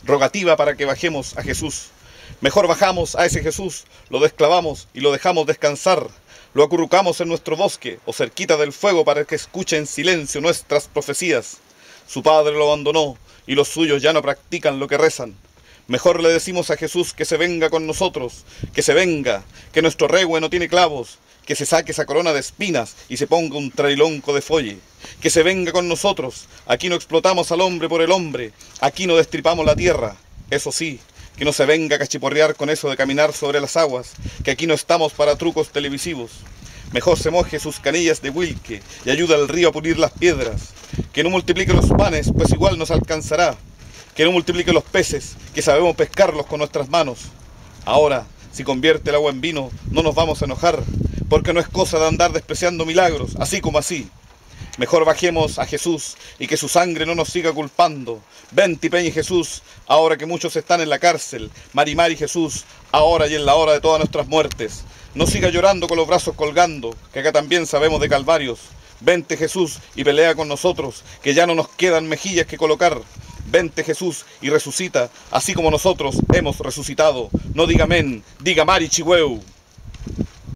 rogativa para que bajemos a Jesús. Mejor bajamos a ese Jesús, lo desclavamos y lo dejamos descansar. Lo acurrucamos en nuestro bosque o cerquita del fuego para que escuche en silencio nuestras profecías. Su padre lo abandonó y los suyos ya no practican lo que rezan. Mejor le decimos a Jesús que se venga con nosotros, que se venga, que nuestro rehue no tiene clavos, que se saque esa corona de espinas y se ponga un trailonco de folle. Que se venga con nosotros, aquí no explotamos al hombre por el hombre, aquí no destripamos la tierra. Eso sí, que no se venga a cachiporrear con eso de caminar sobre las aguas, que aquí no estamos para trucos televisivos. Mejor se moje sus canillas de Wilque y ayuda al río a pulir las piedras. Que no multiplique los panes, pues igual nos alcanzará. Que no multiplique los peces, que sabemos pescarlos con nuestras manos. Ahora, si convierte el agua en vino, no nos vamos a enojar, porque no es cosa de andar despreciando milagros, así como así. Mejor bajemos a Jesús y que su sangre no nos siga culpando. Ven, Tipeñi Jesús, ahora que muchos están en la cárcel. Marimari Jesús, ahora y en la hora de todas nuestras muertes. No siga llorando con los brazos colgando, que acá también sabemos de calvarios. Vente Jesús y pelea con nosotros, que ya no nos quedan mejillas que colocar. Vente Jesús y resucita, así como nosotros hemos resucitado. No diga amén, diga Mari Chihueu.